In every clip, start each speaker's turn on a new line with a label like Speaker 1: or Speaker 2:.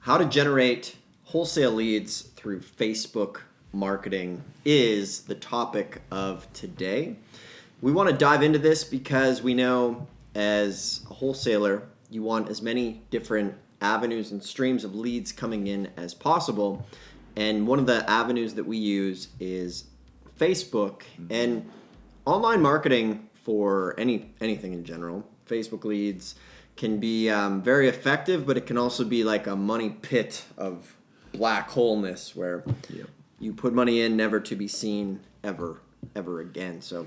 Speaker 1: How to generate wholesale leads through Facebook marketing is the topic of today. We want to dive into this because we know as a wholesaler, you want as many different avenues and streams of leads coming in as possible. And one of the avenues that we use is Facebook. And online marketing for anything in general, Facebook leads can be very effective, but it can also be like a money pit of black holeness where you put money in never to be seen ever again. So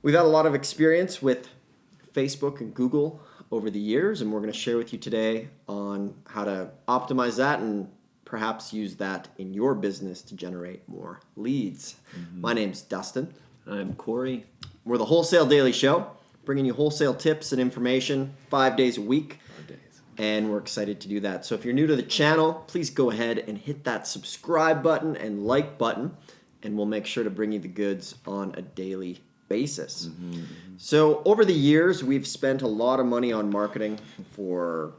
Speaker 1: we've had a lot of experience with Facebook and Google over the years, and we're going to share with you today on how to optimize that and perhaps use that in your business to generate more leads. My name's Dustin.
Speaker 2: I'm Corey.
Speaker 1: We're the Wholesale Daily Show, bringing you wholesale tips and information 5 days a week.
Speaker 2: 5 days.
Speaker 1: And we're excited to do that. So if you're new to the channel, please go ahead and hit that subscribe button and like button, and we'll make sure to bring you the goods on a daily basis. So over the years, we've spent a lot of money on marketing for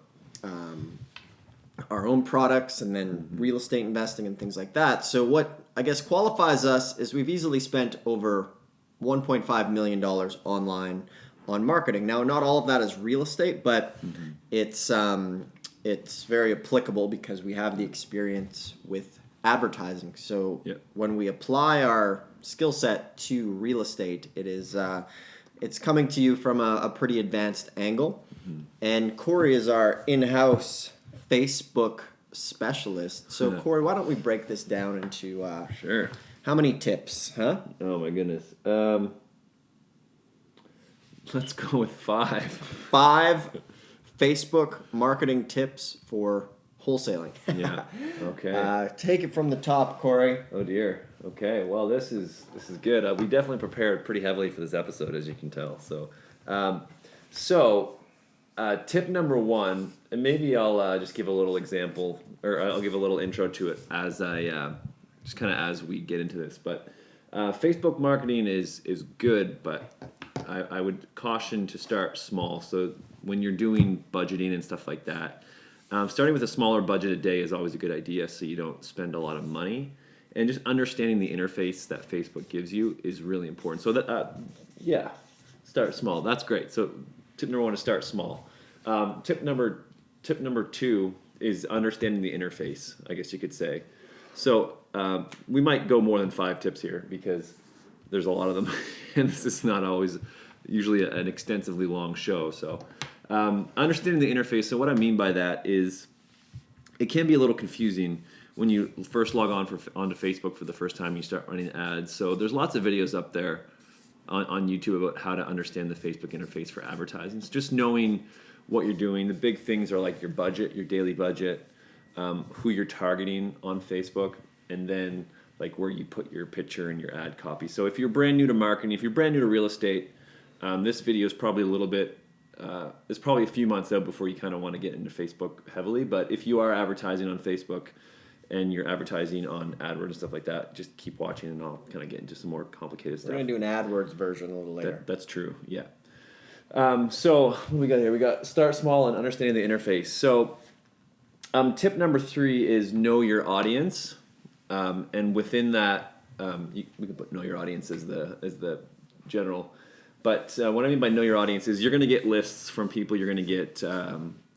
Speaker 1: our own products and then real estate investing and things like that. So what I guess qualifies us is we've easily spent over $1.5 million online on marketing. Now, not all of that is real estate, but it's very applicable because we have the experience with advertising. So when we apply our skill set to real estate, it is it's coming to you from a pretty advanced angle. And Corey is our in-house Facebook specialist. So Corey, why don't we break this down into
Speaker 2: Sure.
Speaker 1: How many tips, huh?
Speaker 2: Oh my goodness. Let's go with 5.
Speaker 1: 5 Facebook marketing tips for wholesaling.
Speaker 2: Yeah. Okay.
Speaker 1: Take it from the top, Corey.
Speaker 2: Oh dear. Okay. Well, this is good. We definitely prepared pretty heavily for this episode, as you can tell. So, tip number 1, and maybe I'll just give a little example, or I'll give a little intro to it as I just kind of as we get into this. But Facebook marketing is good, but I would caution to start small. So when you're doing budgeting and stuff like that, starting with a smaller budget a day is always a good idea so you don't spend a lot of money. And just understanding the interface that Facebook gives you is really important. So that, start small. That's great. So tip number 1 is start small. Tip number 2 is understanding the interface, I guess you could say. So we might go more than 5 tips here because there's a lot of them, and this is not always usually an extensively long show. So understanding the interface. So what I mean by that is it can be a little confusing when you first log onto Facebook for the first time. You start running ads. So there's lots of videos up there on YouTube about how to understand the Facebook interface for advertising. It's just knowing what you're doing. The big things are like your budget, your daily budget, who you're targeting on Facebook, and then like where you put your picture and your ad copy. So if you're brand new to marketing, if you're brand new to real estate, this video is probably a little bit, it's probably a few months out before you kind of want to get into Facebook heavily. But if you are advertising on Facebook and you're advertising on AdWords and stuff like that, just keep watching and I'll kind of get into some more complicated stuff.
Speaker 1: We're going to do an AdWords version a little later.
Speaker 2: That's true, yeah. So what do we got here? We got start small and understanding the interface. So tip number 3 is know your audience. And within that, we can put know your audience as the general. But what I mean by know your audience is you're going to get lists from people. You're going to get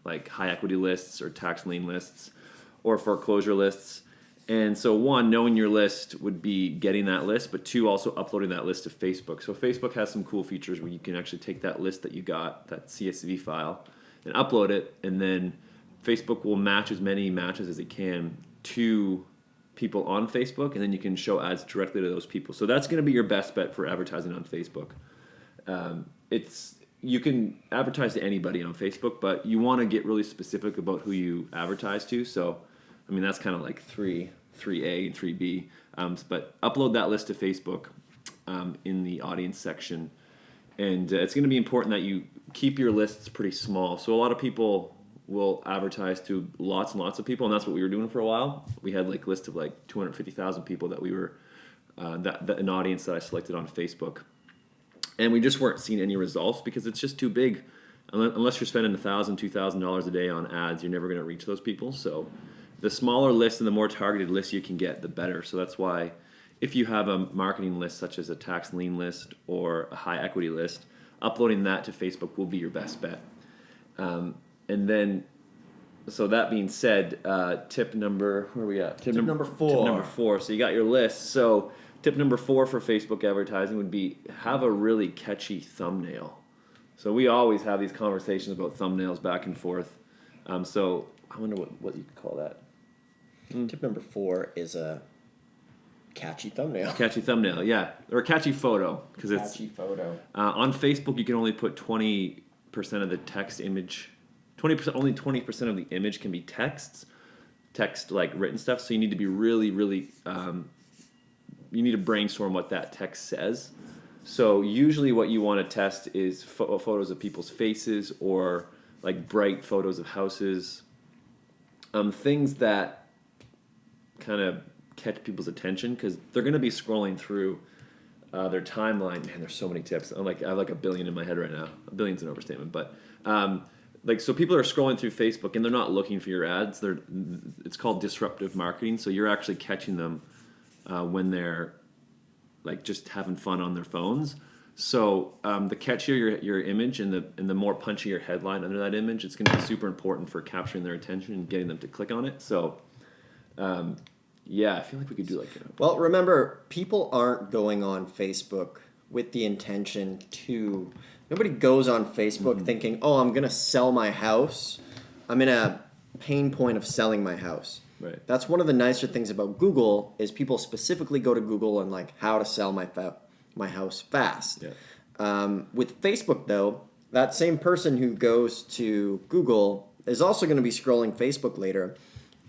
Speaker 2: like high equity lists or tax lien lists or foreclosure lists. And so 1, knowing your list would be getting that list, but 2, also uploading that list to Facebook. So Facebook has some cool features where you can actually take that list that you got, that CSV file, and upload it, and then Facebook will match as many matches as it can to people on Facebook, and then you can show ads directly to those people. So that's going to be your best bet for advertising on Facebook. You can advertise to anybody on Facebook, but you want to get really specific about who you advertise to. So, I mean, that's kind of like 3A and 3B. But upload that list to Facebook in the audience section. And it's going to be important that you keep your lists pretty small. So a lot of people will advertise to lots and lots of people, and that's what we were doing for a while. We had like a list of like 250,000 people that we were, an audience that I selected on Facebook. And we just weren't seeing any results because it's just too big. unless you're spending $1,000, $2,000 a day on ads, you're never going to reach those people. So the smaller list and the more targeted list you can get, the better. So that's why if you have a marketing list such as a tax lien list or a high equity list, uploading that to Facebook will be your best bet. And then, so that being said, tip number, where are we at?
Speaker 1: Tip number 4.
Speaker 2: Tip number 4. So you got your list. So tip number 4 for Facebook advertising would be have a really catchy thumbnail. So we always have these conversations about thumbnails back and forth. So I wonder what you could call that.
Speaker 1: Tip number 4 is a catchy thumbnail.
Speaker 2: Catchy thumbnail, yeah. Or a catchy photo.
Speaker 1: Catchy photo.
Speaker 2: On Facebook, you can only put 20% of the text image. 20%, only 20% of the image can be text like written stuff. So you need to be really, really, you need to brainstorm what that text says. So usually what you want to test is photos of people's faces or like bright photos of houses. Things that kind of catch people's attention because they're going to be scrolling through their timeline. Man, there's so many tips. I have like a billion in my head right now. A billion's an overstatement, but so people are scrolling through Facebook and they're not looking for your ads. It's called disruptive marketing. So you're actually catching them when they're like just having fun on their phones. So the catchier your image and the more punchy your headline under that image, it's going to be super important for capturing their attention and getting them to click on it. So yeah, I feel like we could do like that.
Speaker 1: Well, remember, people aren't going on Facebook with the intention to... Nobody goes on Facebook thinking, oh, I'm going to sell my house. I'm in a pain point of selling my house.
Speaker 2: Right.
Speaker 1: That's one of the nicer things about Google is people specifically go to Google and like how to sell my house fast.
Speaker 2: Yeah.
Speaker 1: With Facebook, though, that same person who goes to Google is also going to be scrolling Facebook later.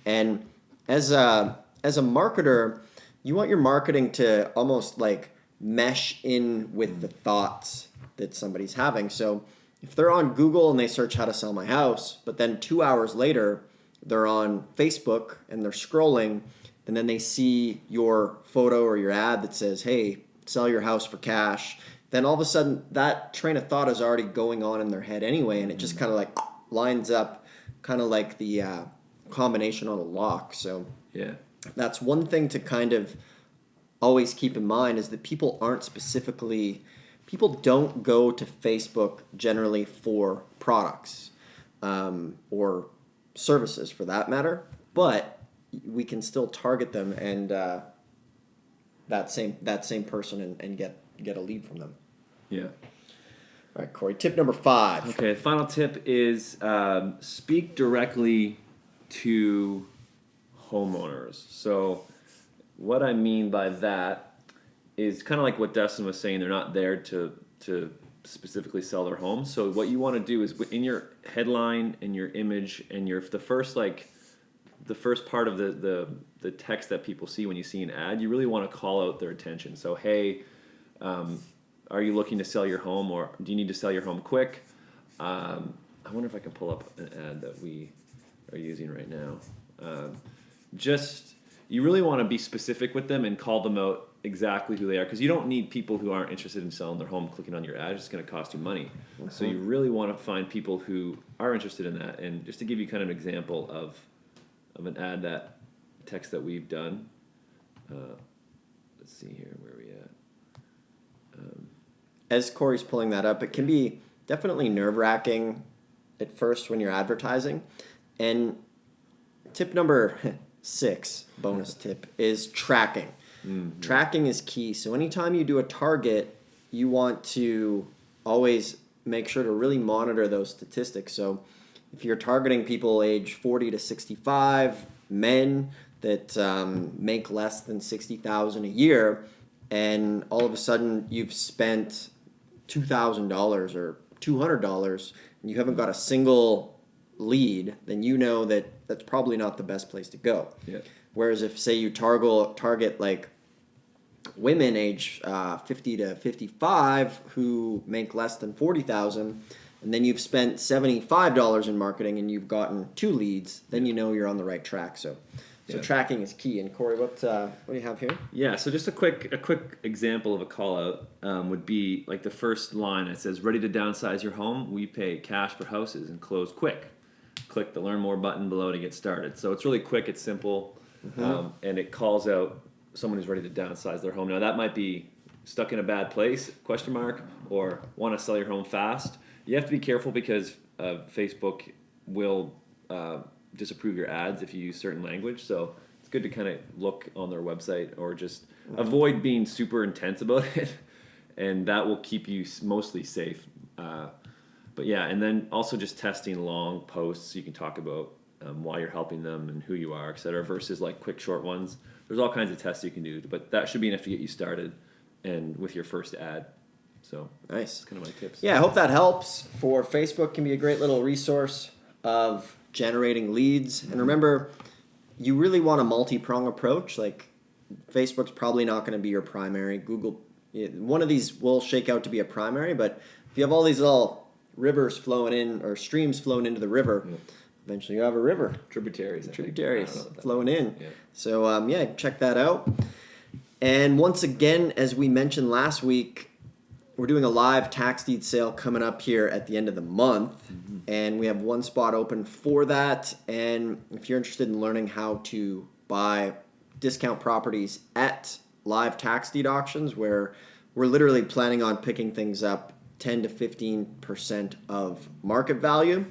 Speaker 1: And as a marketer, you want your marketing to almost like mesh in with the thoughts that somebody's having. So if they're on Google and they search how to sell my house, but then 2 hours later they're on Facebook and they're scrolling and then they see your photo or your ad that says, hey, sell your house for cash, then all of a sudden that train of thought is already going on in their head anyway, and it just kind of like lines up kind of like the combination on a lock. So
Speaker 2: yeah,
Speaker 1: that's one thing to kind of always keep in mind is that people don't go to Facebook generally for products or services for that matter, but we can still target them and that same person and get a lead from them.
Speaker 2: Yeah.
Speaker 1: All right, Corey, tip number 5.
Speaker 2: Okay, the final tip is speak directly to homeowners. So what I mean by that is kind of like what Dustin was saying. They're not there to specifically sell their home. So what you want to do is in your headline and your image and the first part of the text that people see when you see an ad, you really want to call out their attention. So, hey, are you looking to sell your home, or do you need to sell your home quick? I wonder if I can pull up an ad that we are using right now. You really want to be specific with them and call them out exactly who they are, because you don't need people who aren't interested in selling their home clicking on your ad. It's just going to cost you money. Mm-hmm. So you really want to find people who are interested in that. And just to give you kind of an example of an ad text that we've done. Let's see here, where are we at?
Speaker 1: As Corey's pulling that up, it can be definitely nerve-wracking at first when you're advertising. And tip number 6, bonus tip, is tracking. Mm-hmm. Tracking is key. So anytime you do a target, you want to always make sure to really monitor those statistics. So if you're targeting people age 40 to 65, men that make less than $60,000 a year, and all of a sudden you've spent $2,000 or $200 and you haven't got a single lead, then you know that that's probably not the best place to go.
Speaker 2: Yeah.
Speaker 1: Whereas if, say, you target like women age 50 to 55 who make less than $40,000, and then you've spent $75 in marketing and you've gotten 2 leads, then you know you're on the right track. So So tracking is key. And Corey, what do you have here?
Speaker 2: Yeah, so just a quick example of a call out would be like the first line. It says, "Ready to downsize your home? We pay cash for houses and close quick." Click the Learn More button below to get started. So it's really quick, it's simple, and it calls out someone who's ready to downsize their home. Now that might be stuck in a bad place, question mark, or want to sell your home fast. You have to be careful because Facebook will disapprove your ads if you use certain language. So it's good to kind of look on their website or just avoid being super intense about it, and that will keep you mostly safe. But yeah, and then also just testing long posts so you can talk about why you're helping them and who you are, et cetera, versus like quick short ones. There's all kinds of tests you can do, but that should be enough to get you started and with your first ad. So
Speaker 1: nice.
Speaker 2: That's kind of my tips.
Speaker 1: Yeah, I hope that helps. For Facebook, can be a great little resource of generating leads. And remember, you really want a multi-prong approach. Like Facebook's probably not going to be your primary. Google, one of these will shake out to be a primary, but if you have all these little rivers flowing in or streams flowing into the river, eventually you have a river.
Speaker 2: Tributaries
Speaker 1: flowing in.
Speaker 2: Yeah.
Speaker 1: So check that out. And once again, as we mentioned last week, we're doing a live tax deed sale coming up here at the end of the month, and we have one spot open for that. And if you're interested in learning how to buy discount properties at live tax deed auctions, where we're literally planning on picking things up 10 to 15% of market value,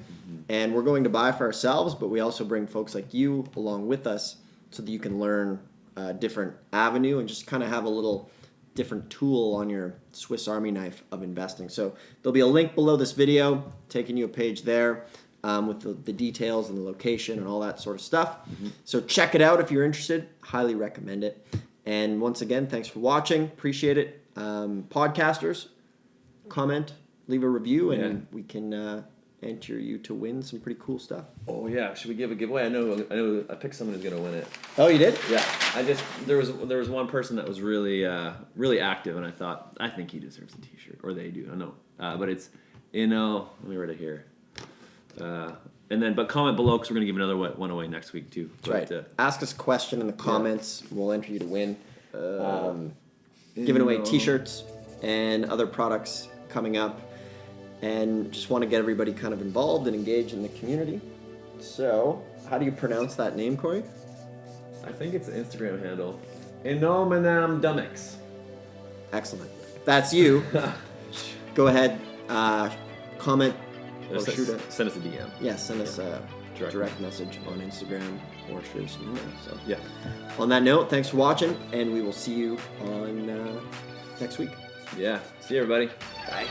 Speaker 1: and we're going to buy for ourselves, but we also bring folks like you along with us so that you can learn a different avenue and just kind of have a little different tool on your Swiss Army knife of investing. So there'll be a link below this video taking you a page there with the details and the location and all that sort of stuff. So check it out if you're interested. Highly recommend it. And once again, thanks for watching. Appreciate it. Podcasters, comment, leave a review, and we can enter you to win some pretty cool stuff.
Speaker 2: Oh yeah, should we give a giveaway? I know. I picked someone who's gonna win it.
Speaker 1: Oh, you did?
Speaker 2: Yeah. There was one person that was really really active, and I think he deserves a T-shirt, or they do. I don't know. But it's let me write it here. But comment below because we're gonna give another one away next week too.
Speaker 1: That's right. Ask us a question in the comments. We'll enter you to win. Giving away T-shirts and other products coming up. And just want to get everybody kind of involved and engaged in the community. So, how do you pronounce that name, Corey?
Speaker 2: I think it's an Instagram handle. Enomenam Dummix.
Speaker 1: Excellent. If that's you, go ahead, comment, or send us
Speaker 2: a DM.
Speaker 1: Yeah, send us a direct message on Instagram or shoot us an email. So,
Speaker 2: yeah.
Speaker 1: On that note, thanks for watching, and we will see you on next week.
Speaker 2: Yeah. See you, everybody.
Speaker 1: Bye.